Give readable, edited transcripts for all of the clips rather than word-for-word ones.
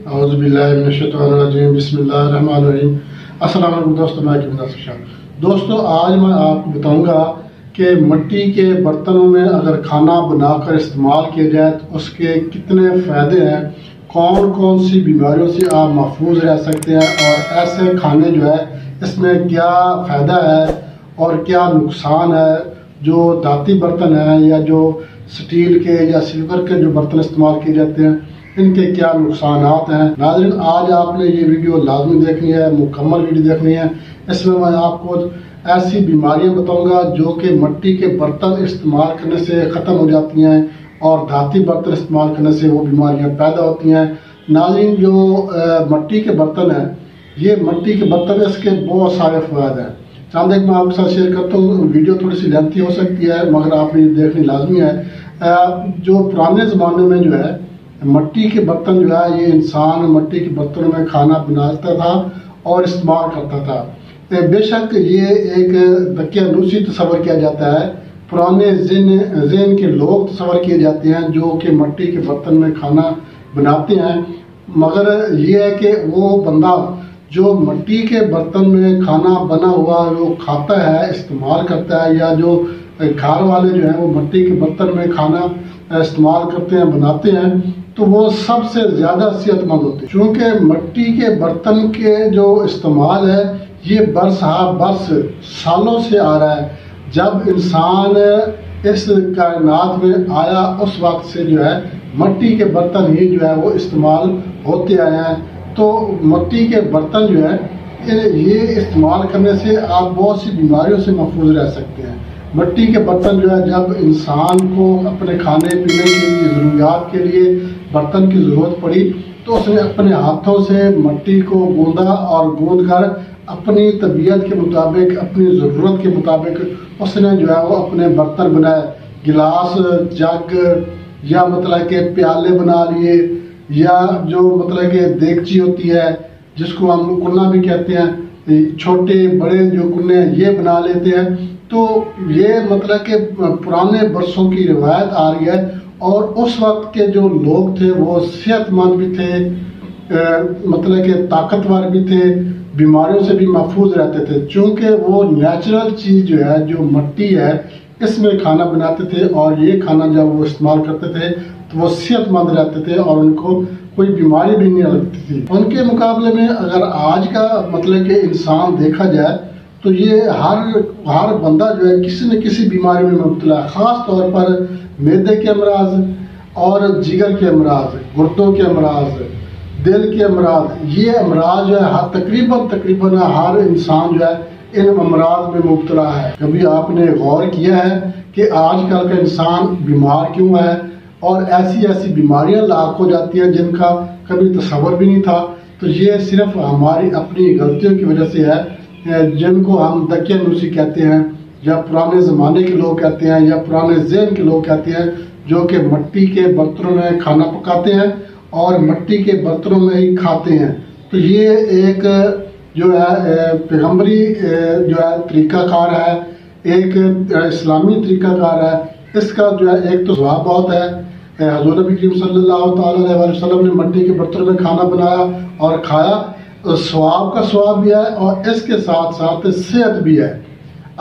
औज़ुबिल्लाहिमिनश्शैतानिर्रजीम बिस्मिल्लाहिर्रहमानिर्रहीम। अस्सलाम वालेकुम दोस्तों, मैं दोस्तों आज मैं आपको बताऊंगा कि मिट्टी के बर्तनों में अगर खाना बनाकर इस्तेमाल किया जाए तो उसके कितने फ़ायदे हैं, कौन कौन सी बीमारियों से आप महफूज रह सकते हैं और ऐसे खाने जो है इसमें क्या फ़ायदा है और क्या नुकसान है। जो धाती बर्तन है या जो स्टील के या सिल्वर के जो बर्तन इस्तेमाल किए जाते हैं इनके क्या नुकसान हैं। नाज़रीन, आज आपने ये वीडियो लाजमी देखनी है, मुकम्मल वीडियो देखनी है। इसमें मैं आपको ऐसी बीमारियां बताऊंगा जो कि मिट्टी के बर्तन इस्तेमाल करने से ख़त्म हो जाती हैं और धाती बर्तन इस्तेमाल करने से वो बीमारियां पैदा होती हैं। नाज़रीन, जो मिट्टी के बर्तन हैं, ये मिट्टी के बर्तन इसके बहुत सारे फ़ायदे हैं। चंद एक मैं आपके साथ शेयर करता हूँ। वीडियो थोड़ी सी लेंथी हो सकती है मगर आपने देखनी लाजमी है। जो पुराने ज़माने में जो है मिट्टी के बर्तन जो है, ये इंसान मिट्टी के बर्तनों में खाना बनाता था और इस्तेमाल करता था। बेशक ये एक दकियानूसी तस्वर किया जाता है, पुराने ज़हन के लोग तस्वर किए जाते हैं जो कि मिट्टी के बर्तन में खाना बनाते हैं। मगर ये है कि वो बंदा जो मिट्टी के बर्तन में खाना बना हुआ वो खाता है, इस्तेमाल करता है, या जो घर वाले जो हैं वो मिट्टी के बर्तन में खाना इस्तेमाल करते हैं, बनाते हैं, तो वो सबसे ज़्यादा सेहतमंद होते हैं। क्योंकि मिट्टी के बर्तन के जो इस्तेमाल है ये बरस सालों से आ रहा है। जब इंसान इस कायनात में आया उस वक्त से जो है मिट्टी के बर्तन ही जो है वो इस्तेमाल होते आए हैं। तो मिट्टी के बर्तन जो है ये इस्तेमाल करने से आप बहुत सी बीमारियों से महफूज रह सकते हैं। मिट्टी के बर्तन जो है, जब इंसान को अपने खाने पीने के लिए ज़रूरियात के लिए बर्तन की ज़रूरत पड़ी तो उसने अपने हाथों से मिट्टी को गूंदा और गूंद कर अपनी तबीयत के मुताबिक, अपनी ज़रूरत के मुताबिक उसने जो है वो अपने बर्तन बनाए। गिलास, जग, या मतलब के प्याले बना लिए, या जो मतलब कि देगची होती है जिसको हम कुन्ना भी कहते हैं, छोटे बड़े जो कुन्ने ये बना लेते हैं। तो ये मतलब कि पुराने बरसों की रिवायत आ रही है और उस वक्त के जो लोग थे वो सेहतमंद भी थे, मतलब कि ताकतवर भी थे, बीमारियों से भी महफूज रहते थे। चूँकि वो नेचुरल चीज़ जो है, जो मिट्टी है, इसमें खाना बनाते थे और ये खाना जब वो इस्तेमाल करते थे तो वो सेहतमंद रहते थे और उनको कोई बीमारी भी नहीं लगती थी। उनके मुकाबले में अगर आज का मतलब कि इंसान देखा जाए तो ये हर बंदा जो है किसी न किसी बीमारी में मुब्तला है। ख़ास तौर पर मैदे के अमराज और जिगर के अमराज, गुर्दों के अमराज, दिल के अमराज, ये अमराज जो है तकरीबन हर इंसान जो है इन अमराज में मुब्तला है। कभी आपने गौर किया है कि आजकल का इंसान बीमार क्यों है और ऐसी बीमारियां लाख हो जाती हैं जिनका कभी तसव्वुर भी नहीं था। तो ये सिर्फ हमारी अपनी गलतियों की वजह से है, जिनको हम दकियानूसी कहते हैं या पुराने ज़माने के लोग कहते हैं या पुराने ज़हन के लोग कहते हैं, जो कि मिट्टी के बर्तनों में खाना पकाते हैं और मिट्टी के बर्तनों में ही खाते हैं। तो ये एक जो है पैगम्बरी जो है तरीक़ाकार है, एक इस्लामी तरीक़ाकार है। इसका जो है एक तो सवाब बहुत है। हज़रत नबी करीम सल्लल्लाहु अलैहि वसल्लम ने मिट्टी के बर्तन में खाना बनाया और खाया, सवाब का सवाब भी है और इसके साथ साथ सेहत भी है।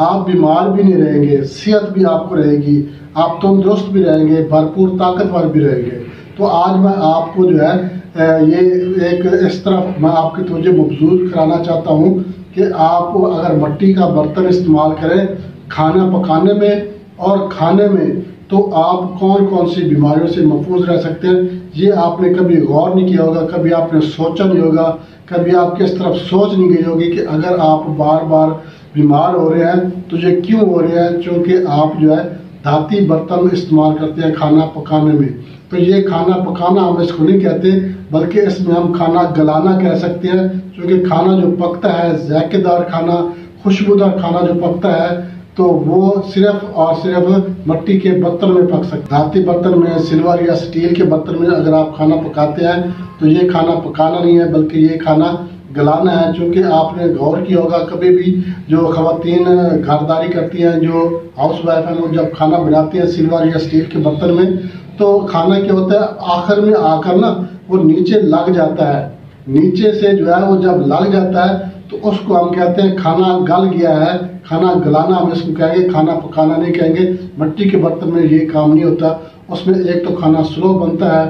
आप बीमार भी नहीं रहेंगे, सेहत भी आपको रहेगी, आप तंदुरुस्त भी रहेंगे, भरपूर ताकतवर भी रहेंगे। तो आज मैं आपको जो है ये एक इस तरफ मैं आपकी तवज्जो मबजूल कराना चाहता हूँ कि आप अगर मिट्टी का बर्तन इस्तेमाल करें खाना पकाने में और खाने में, तो आप कौन कौन सी बीमारियों से महफूज रह सकते हैं। ये आपने कभी गौर नहीं किया होगा, कभी आपने सोचा नहीं होगा, कभी आपके इस तरफ सोच नहीं गई होगी कि अगर आप बार बार बीमार हो रहे हैं तो ये क्यों हो रहे हैं। क्योंकि आप जो है धाती बर्तन इस्तेमाल करते हैं खाना पकाने में। तो ये खाना पकाना हम इसको नहीं कहते, बल्कि इसमें हम खाना गलाना कह सकते हैं। क्योंकि खाना जो पकता है, जायकेदार खाना, खुशबूदार खाना जो पकता है, तो वो सिर्फ और सिर्फ मिट्टी के बर्तन में पक सकता है। धाती बर्तन में, सिल्वर या स्टील के बर्तन में अगर आप खाना पकाते हैं तो ये खाना पकाना नहीं है बल्कि ये खाना गलाना है। क्योंकि आपने गौर किया होगा, कभी भी जो खवातीन घरदारी करती हैं, जो हाउस वाइफ हैं, वो जब खाना बनाती हैं सिल्वर या स्टील के बर्तन में, तो खाना क्या होता है, आखिर में आकर ना वो नीचे लग जाता है, नीचे से जो है वो जब लग जाता है तो उसको हम कहते हैं खाना गल गया है। खाना गलाना हम इसको कहेंगे, खाना पकाना नहीं कहेंगे। मिट्टी के बर्तन में ये काम नहीं होता। उसमें एक तो खाना स्लो बनता है,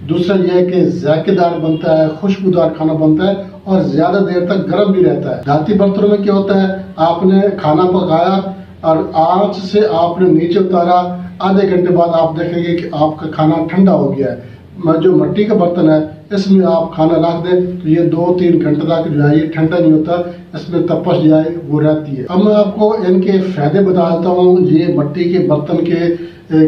दूसरा यह है कि जायकेदार बनता है, खुशबूदार खाना बनता है और ज़्यादा देर तक गर्म भी रहता है। धाती बर्तनों में क्या होता है, आपने खाना पकाया और आँच से आपने नीचे उतारा, आधे घंटे बाद आप देखेंगे कि आपका खाना ठंडा हो गया है। जो मिट्टी का बर्तन है इसमें आप खाना रख दें तो ये 2-3 घंटे तक जो है ये ठंडा नहीं होता, इसमें तपश जो है वो रहती है। अब मैं आपको इनके फायदे बता देता हूँ, ये मिट्टी के बर्तन के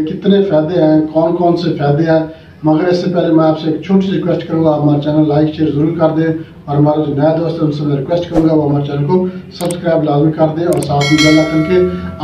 कितने फायदे हैं, कौन कौन से फायदे हैं। मगर इससे पहले मैं आपसे एक छोटी सी रिक्वेस्ट करूँगा, आप हमारा चैनल लाइक शेयर ज़रूर कर दें और हमारे जो नया दोस्त है उनसे मैं रिक्वेस्ट करूँगा वो हमारे चैनल को सब्सक्राइब लाजमी कर दें और साथ ही बेल आइकन के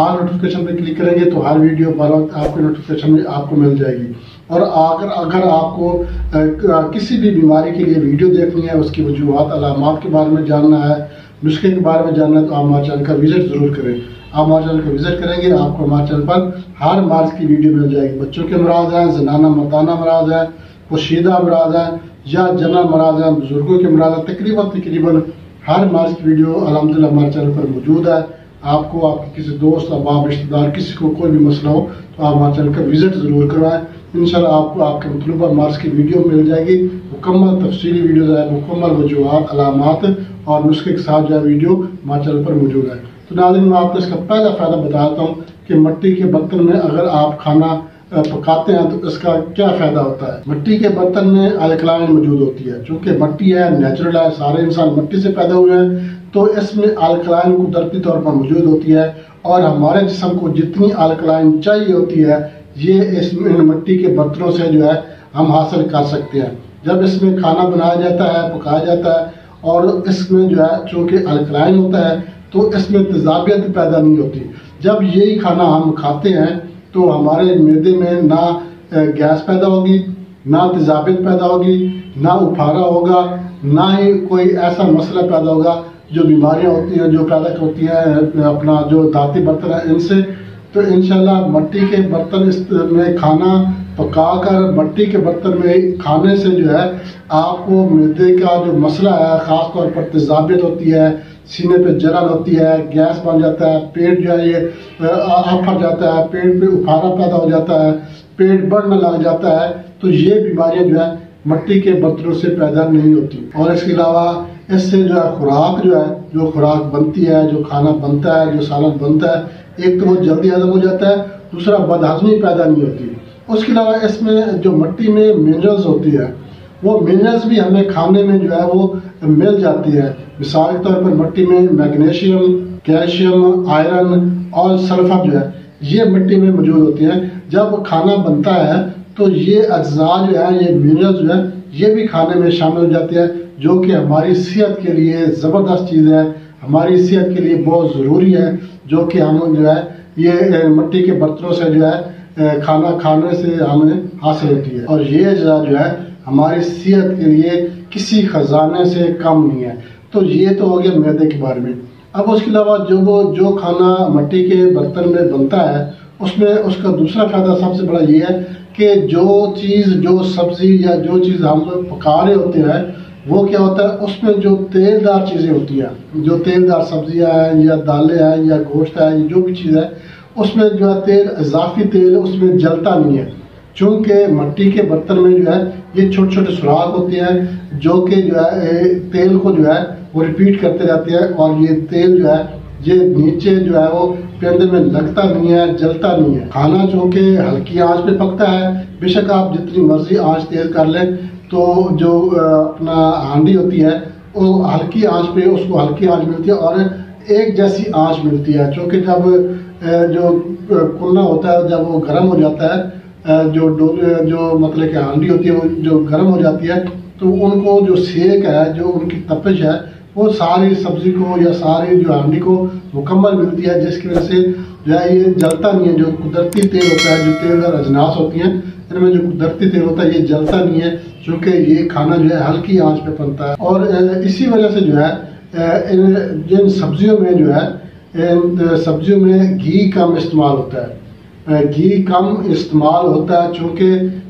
ऑल नोटिफिकेशन पर क्लिक करेंगे तो हर वीडियो बर वक्त आपके नोटिफिकेशन में आपको मिल जाएगी। और अगर आपको किसी भी बीमारी के लिए वीडियो देखनी है, उसकी वजूहात अलामात के बारे में जानना है, नुस्खे के बारे में जानना है, तो आप हमारे चैनल का विजिट ज़रूर करें। आप हमारे चैनल को विजिट करेंगे आपको हमारे चैनल पर हर मर्ज की वीडियो मिल जाएगी। बच्चों के मराज हैं, जनाना मर्दाना मराज है, पोशीदा मराज है या जनरल मराज है, बुजुर्गों के मराज है, तकरीबन हर मर्ज की वीडियो अल्हम्दुलिल्लाह हमारे चैनल पर मौजूद है। आपको आपके किसी दोस्त अहबाब रिश्तेदार किसी को कोई भी मसला हो तो आप हमारे चैनल का विजिट ज़रूर करवाएं। इंशाल्लाह आपको आपके मतलूबा मर्ज की वीडियो मिल जाएगी, मुकम्मल तफसीली वीडियो जो है, मुकम्मल वजूहात अलामात और नुस्खे के साथ जो है वीडियो हमारे चैनल पर मौजूद है। तो नाज़रीन मैं आपको इसका पहला फ़ायदा बताता हूँ कि मिट्टी के बर्तन में अगर आप खाना पकाते हैं तो इसका क्या फ़ायदा होता है। मिट्टी के बर्तन में अल्कलाइन मौजूद होती है, चूँकि मिट्टी है, नेचुरल है, सारे इंसान मिट्टी से पैदा हुए हैं, तो इसमें अल्कलाइन कुदरती तौर पर मौजूद होती है और हमारे जिस्म को जितनी अल्कलाइन चाहिए होती है ये इन मिट्टी के बर्तनों से जो है हम हासिल कर सकते हैं। जब इसमें खाना बनाया जाता है, पकाया जाता है और इसमें जो है चूँकि अल्कलाइन होता है तो इसमें तेजाबियत पैदा नहीं होती। जब यही खाना हम खाते हैं तो हमारे मैदे में ना गैस पैदा होगी, ना तेजाबियत पैदा होगी, ना उफारा होगा, ना ही कोई ऐसा मसला पैदा होगा जो बीमारियां होती हैं जो पैदा होती हैं अपना जो धाती बर्तन है इनसे। तो इंशाल्लाह मिट्टी के बर्तन में खाना पकाकर मिट्टी के बर्तन में खाने से जो है आपको मैदे का जो मसला है, ख़ास तौर पर तेजाबियत होती है, सीने पे जलन होती है, गैस बन जाता है, पेट जो है ये आफर जाता है, पेट पे उफारा पैदा हो जाता है, पेट बढ़ने लग जाता है, तो ये बीमारियां जो है मिट्टी के बर्तनों से पैदा नहीं होती। और इसके अलावा इससे जो है खुराक जो है, जो खुराक बनती है, जो खाना बनता है, जो सालन बनता है, एक तो वो जल्दी हजम हो जाता है, दूसरा बदहजमी पैदा नहीं होती। उसके अलावा इसमें जो मिट्टी में मिनरल्स होती है वो मिनरल्स भी हमें खाने में जो है वो मिल जाती है। मिसाल के तौर पर मिट्टी में मैग्नीशियम, कैल्शियम, आयरन और सल्फर जो है ये मिट्टी में मौजूद होती हैं। जब खाना बनता है तो ये अज्जा जो है, ये मिनरल्स जो है ये भी खाने में शामिल हो जाते हैं, जो कि हमारी सेहत के लिए ज़बरदस्त चीज़ है, हमारी सेहत के लिए बहुत ज़रूरी है, जो कि हम जो है ये मिट्टी के बर्तनों से जो है खाना खाने से हमें हासिल होती है। और ये अज्जा जो है हमारी सेहत के लिए किसी खजाने से कम नहीं है। तो ये तो हो गया मैदे के बारे में। अब उसके अलावा जो खाना मिट्टी के बर्तन में बनता है उसमें उसका दूसरा फायदा सबसे बड़ा ये है कि जो चीज़, जो सब्जी या जो चीज़ हम पका रहे होते हैं वो क्या होता है, उसमें जो तेलदार चीज़ें होती हैं, जो तेलदार सब्जियां हैं या दालें हैं या गोश्त है, जो भी चीज़ है उसमें जो है तेल, इजाफी तेल उसमें जलता नहीं है। चूँकि मिट्टी के बर्तन में जो है ये छोटे छोटे सुराख होते हैं जो कि जो है तेल को जो है वो रिपीट करते रहते हैं और ये तेल जो है ये नीचे जो है वो पेंदे में लगता नहीं है, जलता नहीं है। खाना जो कि हल्की आंच पे पकता है, बेशक आप जितनी मर्जी आंच तेज कर लें तो जो अपना हांडी होती है वो हल्की आंच पे उसको हल्की आंच मिलती है और एक जैसी आंच मिलती है। क्योंकि जब जो कुल्ला होता है जब वो गर्म हो जाता है, जो मतलब कि हांडी होती है वो जो गर्म हो जाती है तो उनको जो सेक है, जो उनकी तपिश है वो सारी सब्जी को या सारी जो हांडी को मुकम्मल मिलती है, जिसकी वजह से जो है ये जलता नहीं है। जो कुदरती तेल होता है, जो तेलदार अजनास होती हैं इनमें जो कुदरती तेल होता है ये जलता नहीं है, क्योंकि ये खाना जो है हल्की आंच पे बनता है। और इसी वजह से जो है जिन सब्जियों में जो है इन सब्जियों में घी कम इस्तेमाल होता है। घी कम इस्तेमाल होता है, चूँकि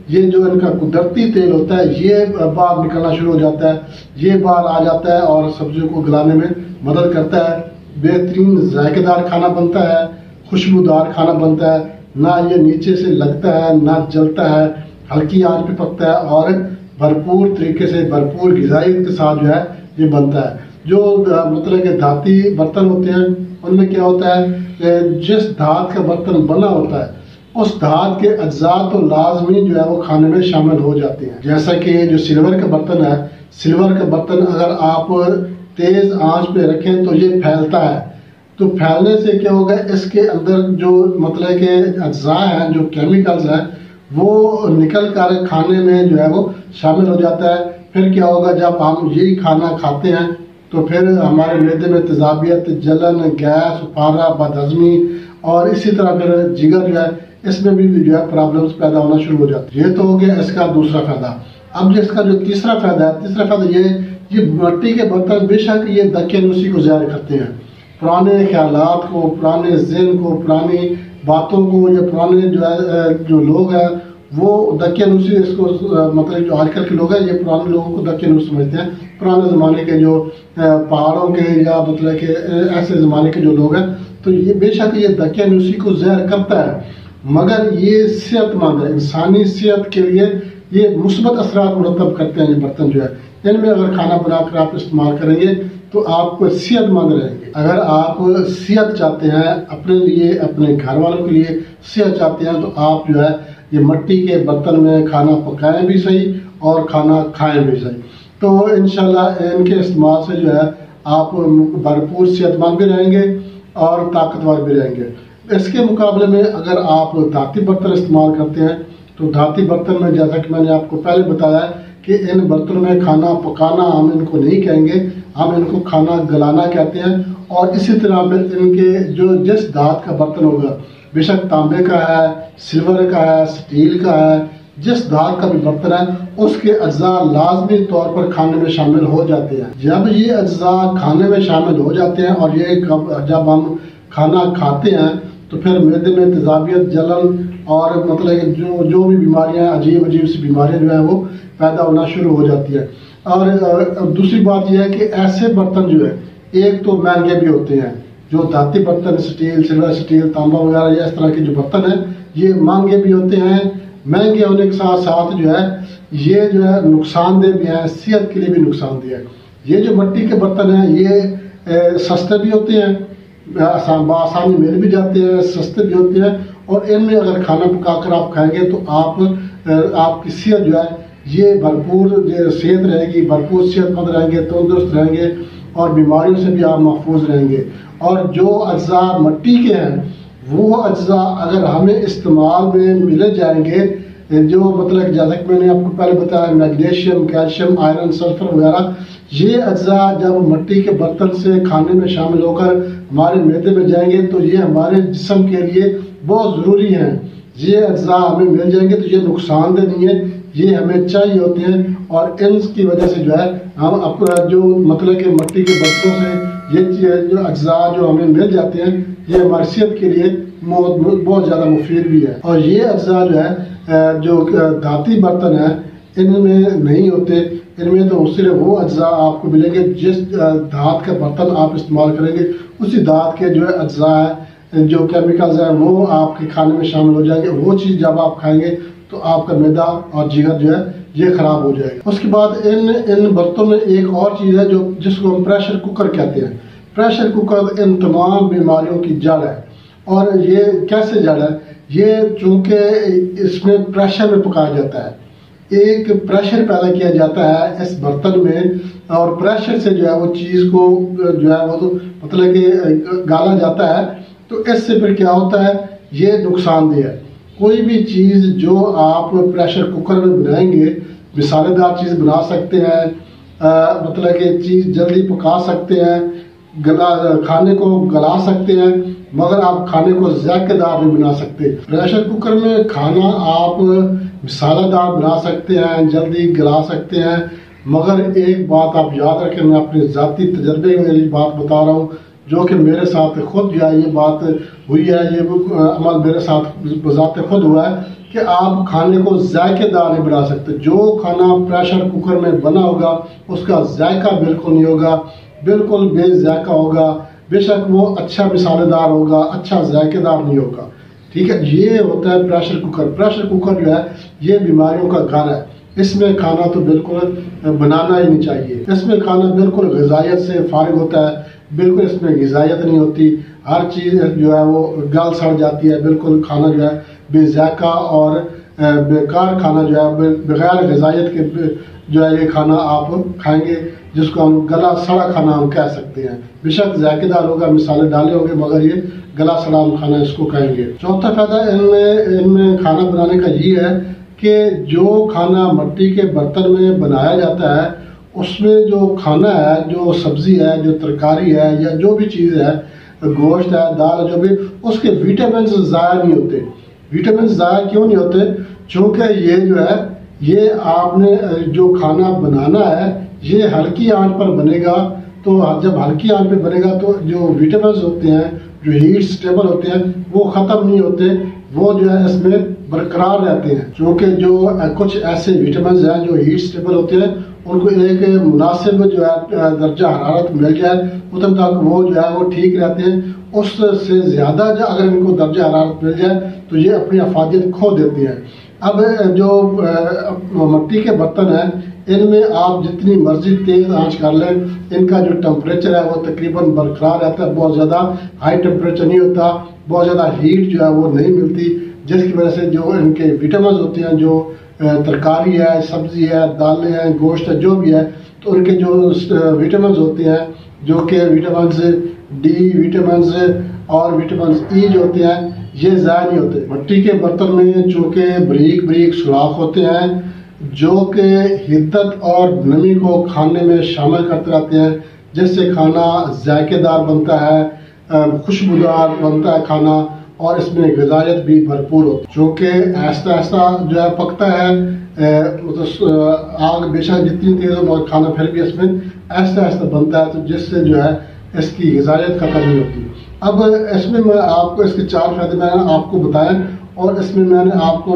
ये जो इनका कुदरती तेल होता है ये बाहर निकलना शुरू हो जाता है, ये बाहर आ जाता है और सब्जियों को गलाने में मदद करता है। बेहतरीन जायकेदार खाना बनता है, खुशबूदार खाना बनता है, ना ये नीचे से लगता है ना जलता है, हल्की आंच पे पकता है और भरपूर तरीके से भरपूर ग़िज़ाइयत के साथ जो है ये बनता है। जो मतलब कि धाती बर्तन होते हैं उनमें क्या होता है, जिस धात का बर्तन बना होता है उस धात के अज्जा तो लाजमी जो है वो खाने में शामिल हो जाते हैं। जैसा कि जो सिल्वर का बर्तन है, सिल्वर का बर्तन अगर आप तेज आंच पे रखें तो ये फैलता है, तो फैलने से क्या होगा, इसके अंदर जो मतलब के अज्जा हैं, जो केमिकल्स हैं, वो निकल कर खाने में जो है वो शामिल हो जाता है। फिर क्या होगा, जब हम यही खाना खाते हैं तो फिर हमारे मैदे में तेजाबियत, जलन, गैस, उफारा, बदहजमी और इसी तरह फिर जिगर जो है इसमें भी जो है प्रॉब्लम्स पैदा होना शुरू हो जाती है। ये तो हो गया इसका दूसरा फायदा। अब इसका जो तीसरा फायदा है, तीसरा फायदा ये मिट्टी के बर्तन बेशक ये दकियानूसी को ज़ाहिर करते हैं, पुराने ख्यालात को, पुराने ज़हन को, पुरानी बातों को। ये पुराने जो है जो लोग हैं वो दकियानूसी इसको मतलब जो आजकल के लोग हैं ये पुराने लोगों को दकियानूस समझते हैं। पुराने ज़माने के जो पहाड़ों के या मतलब के ऐसे ज़माने के जो लोग हैं, तो ये बेशक ये दकियानूसी को ज़ाहिर करता है, मगर ये सेहतमंद है, इंसानी सेहत के लिए ये मुस्बत असरात मुरतब करते हैं। ये बर्तन जो है इनमें अगर खाना बनाकर आप इस्तेमाल करेंगे तो आप सेहतमंद रहेंगे। अगर आप सेहत चाहते हैं अपने लिए, अपने घर वालों के लिए सेहत चाहते हैं, तो आप जो है ये मिट्टी के बर्तन में खाना पकाएं भी सही और खाना खाएं भी सही। तो इंशाल्लाह इनके इस्तेमाल से जो है आप भरपूर सेहतमंद भी रहेंगे और ताकतवर भी रहेंगे। इसके मुकाबले में अगर आप धाती बर्तन इस्तेमाल करते हैं तो धाती बर्तन में जैसा कि मैंने आपको पहले बताया कि इन बर्तनों में खाना पकाना हम इनको नहीं कहेंगे, हम इनको खाना गलाना कहते हैं। और इसी तरह फिर इनके जो जिस धात का बर्तन होगा, बेशक तांबे का है, सिल्वर का है, स्टील का है, जिस धात का भी बर्तन है उसके अज्जा लाजमी तौर पर खाने में शामिल हो जाते हैं। जब ये अज्जा खाने में शामिल हो जाते हैं और ये जब हम खाना खाते हैं तो फिर मैदे में तेजाबियत, जलन और मतलब जो भी बीमारियां, अजीब अजीब सी बीमारियां जो है वो पैदा होना शुरू हो जाती है। और दूसरी बात यह है कि ऐसे बर्तन जो है एक तो महंगे भी होते हैं, जो धाती बर्तन स्टील, सिल्वर स्टील, तांबा वगैरह या इस तरह के जो बर्तन हैं ये महंगे भी होते हैं। महंगे होने के साथ साथ जो है ये जो है नुकसानदेह भी है, सेहत के लिए भी नुकसानदेह है। ये जो मिट्टी के बर्तन हैं ये सस्ते भी होते हैं, आसानी मिल भी जाते हैं, सस्ते भी होते हैं, और इनमें अगर खाना पकाकर आप खाएंगे तो आपकी सेहत जो है ये भरपूर सेहत रहेगी, भरपूर सेहतमंद रहेंगे, तंदुरुस्त रहेंगे और बीमारियों से भी आप महफूज रहेंगे। और जो अज्जा मिट्टी के हैं वो अज्जा अगर हमें इस्तेमाल में मिले जाएंगे, जो मतलब जैसा कि मैंने आपको पहले बताया मैग्नीशियम, कैल्शियम, आयरन, सल्फर वगैरह, ये अज्जा जब मिट्टी के बर्तन से खाने में शामिल होकर हमारे मैदे में जाएंगे तो ये हमारे जिस्म के लिए बहुत ज़रूरी हैं। ये अज्जा हमें मिल जाएंगे तो ये नुकसानदेह नहीं है, ये हमें चाहिए होते हैं। और इनकी वजह से जो है हम अपना जो मतलब कि मिट्टी के बर्तनों से ये जो अज्जा जो हमें मिल जाते हैं ये हमारी सेहत के लिए बहुत ज़्यादा मुफीद भी है। और ये अज्जा जो है जो धाती बर्तन है इनमें नहीं होते, इनमें तो सिर्फ वो अज्जा आपको मिलेंगे जिस धात का बर्तन आप इस्तेमाल करेंगे उसी धात के जो है अज्जा है, जो केमिकल्स हैं वो आपके खाने में शामिल हो जाएंगे। वो चीज़ जब आप खाएंगे तो आपका मैदा और जिगर जो है ये खराब हो जाएगा। उसके बाद इन बर्तनों में एक और चीज़ है जो जिसको हम प्रेशर कुकर कहते हैं। प्रेशर कुकर इन तमाम बीमारियों की जड़ है। और ये कैसे जड़ है, ये चूँकि इसमें प्रेशर में पकाया जाता है, एक प्रेशर पैदा किया जाता है इस बर्तन में, और प्रेशर से जो है वो चीज़ को जो है वो तो मतलब कि गाला जाता है। तो इससे फिर क्या होता है, ये नुकसानदेह है। कोई भी चीज़ जो आप प्रेशर कुकर में बनाएंगे, मिसालेदार चीज़ बना सकते हैं, मतलब कि चीज़ जल्दी पका सकते हैं, खाने को गला सकते हैं, मगर आप खाने को जायकेदार नहीं बना सकते। प्रेशर कुकर में खाना आप मिसालेदार बना सकते हैं, जल्दी गला सकते हैं, मगर एक बात आप याद रखें, मैं अपने ज़ाती तजर्बे में बात बता रहा हूँ जो कि मेरे साथ खुद जो है ये बात हुई है, ये अमल मेरे साथ बजाते खुद हुआ है कि आप खाने को जायकेदार नहीं बना सकते। जो खाना प्रेशर कुकर में बना होगा उसका जायका बिल्कुल नहीं होगा, बिल्कुल बेजायका होगा। बेशक वो अच्छा मिसालेदार होगा, अच्छा जायकेदार नहीं होगा। ठीक है, ये होता है प्रेशर कुकर। प्रेशर कुकर जो है ये बीमारियों का घर है। इसमें खाना तो बिल्कुल बनाना ही नहीं चाहिए। इसमें खाना बिल्कुल ग़िज़ायत से फारिग होता है, बिल्कुल इसमें ग़िज़ायत नहीं होती। हर चीज़ जो है वो गल सड़ जाती है, बिल्कुल खाना जो है बेजायका और बेकार खाना जो है बगैर ग़िज़ायत के जो है ये खाना आप खाएंगे, जिसको हम गला सड़ा खाना हम कह सकते हैं। बेशक जायकेदार होगा, मिसाले डाले होंगे, मगर ये गला सड़ा हम खाना इसको कहेंगे। चौथा फायदा इनमें खाना बनाने का ये है कि जो खाना मिट्टी के बर्तन में बनाया जाता है उसमें जो खाना है, जो सब्जी है, जो तरकारी है या जो भी चीज़ है, गोश्त है, दाल, जो भी, उसके विटामिन ज़ाया नहीं होते। विटामिन ज़ाया क्यों नहीं होते? चूँकि ये जो है ये आपने जो खाना बनाना है ये हल्की आंच पर बनेगा। तो जब हल्की आंच पर बनेगा तो जो विटामिन होते हैं, जो हीट स्टेबल होते हैं, वो ख़त्म नहीं होते, वो जो है इसमें बरकरार रहते हैं। क्योंकि जो कुछ ऐसे विटामिन हैं जो हीट स्टेबल होते हैं, उनको एक मुनासिब जो है दर्जा हरारत मिल जाए उतने तक वो जो है वो ठीक रहते हैं। उससे ज़्यादा अगर इनको दर्जा हरारत मिल जाए तो ये अपनी अफादियत खो देते हैं। अब जो मिट्टी के बर्तन हैं इनमें आप जितनी मर्जी तेज़ आंच कर लें, इनका जो टेम्परेचर है वो तकरीबन बरकरार रहता है। बहुत ज़्यादा हाई टेम्परेचर नहीं होता, बहुत ज़्यादा हीट जो है वो नहीं मिलती, जिसकी वजह से जो इनके विटामिन होते हैं, जो तरकारी है, सब्जी है, दालें हैं, गोश्त है, जो भी है, तो उनके जो विटामिन होते हैं, जो कि विटामिन डी, विटामिन और विटामिन ई जो होते हैं, ये ज़ाया नहीं होते। मिट्टी के बर्तन में चूँकि बारीक बारीक सुराख होते हैं जो कि हिद्दत और नमी को खाने में शामिल करते रहते हैं, जिससे खाना जायकेदार बनता है, खुशबूदार बनता है खाना, और इसमें ग़िज़ायत भी भरपूर होती है। चूँकि ऐसा ऐसा जो है पकता है, मतलब आग बेशक जितनी तेज़ हो मगर खाना फिर भी इसमें ऐसा ऐसा बनता है, तो जिससे जो है इसकी ग़िज़ायत ख़त्म नहीं होती। अब इसमें मैं आपको इसके 4 फायदे मैंने आपको बताए, और इसमें मैंने आपको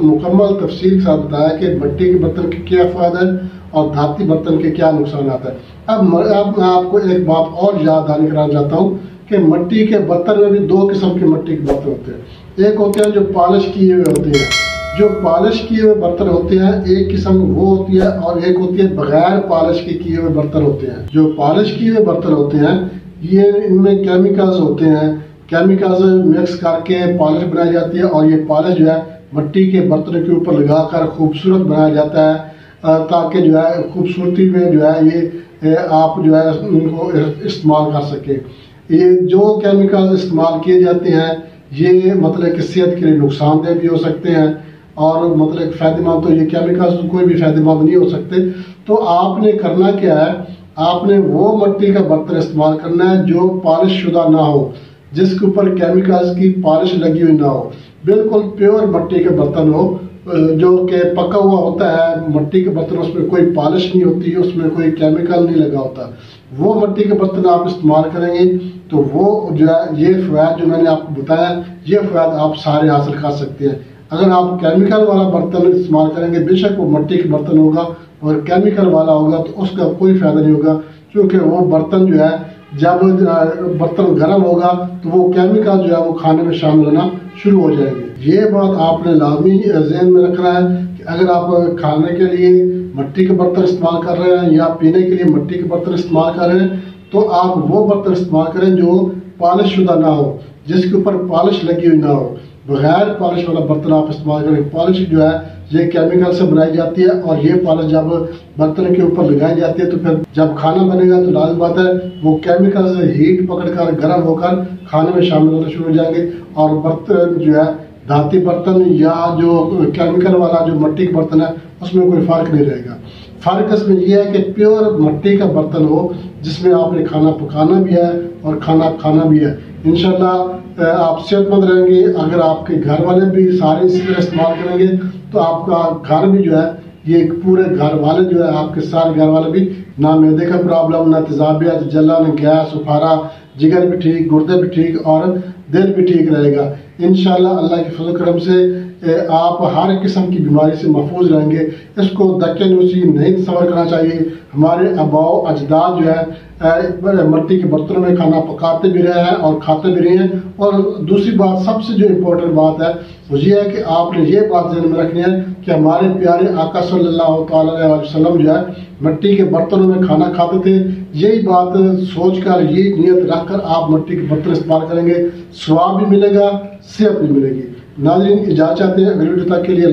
मुकम्मल तफसील के साथ बताया कि मिट्टी के बर्तन के क्या फ़ायदे हैं और धाती बर्तन के क्या नुकसान आता है। अब मैं आपको एक बात और याद दहानी कराना चाहता हूँ कि मिट्टी के बर्तन में भी 2 किस्म के मिट्टी के बर्तन होते हैं। एक होते हैं जो पॉलिश किए हुए होते हैं। जो पॉलिश किए हुए बर्तन होते हैं एक किस्म वो होती है, और एक होती है बगैर पॉलिश के किए हुए बर्तन होते हैं। जो पॉलिश किए हुए बर्तन होते हैं ये इनमें केमिकल्स होते हैं, केमिकल्स मिक्स करके पॉलिश बनाई जाती है, और ये पॉलिश जो है मिट्टी के बर्तन के ऊपर लगाकर खूबसूरत बनाया जाता है, ताकि जो है खूबसूरती में जो है ये आप जो है उनको इस्तेमाल कर सके। ये जो केमिकल इस्तेमाल किए जाते हैं ये मतलब कि सेहत के लिए नुकसानदेह भी हो सकते हैं, और मतलब फ़ायदेमंद, तो ये केमिकल्स तो कोई भी फ़ायदेमंद नहीं हो सकते। तो आपने करना क्या है, आपने वो मिट्टी का बर्तन इस्तेमाल करना है जो पॉलिश शुदा ना हो, जिसके ऊपर केमिकल्स की पॉलिश लगी हुई ना हो, बिल्कुल प्योर मिट्टी का बर्तन हो, जो कि पका हुआ होता है मिट्टी के बर्तन, उसमें कोई पॉलिश नहीं होती, उसमें कोई केमिकल नहीं लगा होता। वो मिट्टी के बर्तन आप इस्तेमाल करेंगे तो वो जो है ये फ़वाद जो मैंने आपको बताया, ये फ़वाद आप सारे हासिल कर सकते हैं। अगर आप केमिकल वाला बर्तन इस्तेमाल करेंगे, बेशक वो मिट्टी के बर्तन होगा और केमिकल वाला होगा तो उसका कोई फ़ायदा नहीं होगा, क्योंकि वो बर्तन जो है जब बर्तन गर्म होगा तो वो केमिकल जो है वो खाने में शामिल होना शुरू हो जाएंगे। ये बात आपने लाजमी ज़हन में रखना है कि अगर आप खाने के लिए मिट्टी के बर्तन इस्तेमाल कर रहे हैं या पीने के लिए मिट्टी के बर्तन इस्तेमाल कर रहे हैं, तो आप वो बर्तन इस्तेमाल करें जो पॉलिश शुदा ना हो, जिसके ऊपर पॉलिश लगी हुई ना हो। बगैर पॉलिश वाला बर्तन आप इस्तेमाल करें। पॉलिश जो है ये केमिकल से बनाई जाती है, और ये पॉलिश जब बर्तन के ऊपर लगाई जाती है तो फिर जब खाना बनेगा तो लाज़मी बात है वो केमिकल से हीट पकड़कर गर्म होकर खाने में शामिल होना शुरू हो जाएंगे, और बर्तन जो है धाती बर्तन या जो केमिकल वाला जो मिट्टी का बर्तन है उसमें कोई फ़र्क नहीं रहेगा। फ़र्क इसमें यह है कि प्योर मिट्टी का बर्तन हो जिसमें आपने खाना पकाना भी है और खाना खाना भी है। इंशाल्लाह आप सेहतमंद रहेंगे। अगर आपके घर वाले भी सारे इसी तरह इस्तेमाल करेंगे तो आपका घर भी जो है ये पूरे घर वाले जो है, आपके सारे घर वाले भी, ना मैदे का प्रॉब्लम, ना तेजाबियत, जलन, गैस, उफारा, जिगर भी ठीक, गुर्दे भी ठीक और दिल भी ठीक रहेगा। इंशाल्लाह अल्लाह के फजल करम से आप हर किस्म की बीमारी से महफूज रहेंगे। इसको दक्कनूसी नहीं तस्वर करना चाहिए। हमारे आबाओ अजदाद जो है मिट्टी के बर्तनों में खाना पकाते भी रहे हैं और खाते भी रहे हैं। और दूसरी बात, सबसे जो इम्पोर्टेंट बात है वो ये है कि आपने ये बात ध्यान में रखनी है कि हमारे प्यारे आका सल्लल्लाहु अलैहि वसल्लम जो है मिट्टी के बर्तनों में खाना खाते थे। यही बात सोचकर, यही नियत रखकर आप मिट्टी के बर्तन इस्तेमाल करेंगे, स्वाब भी मिलेगा, सेहत भी मिलेगी। नाज़रीन, इजाज़त चाहते हैं अगली वीडियो तक के लिए।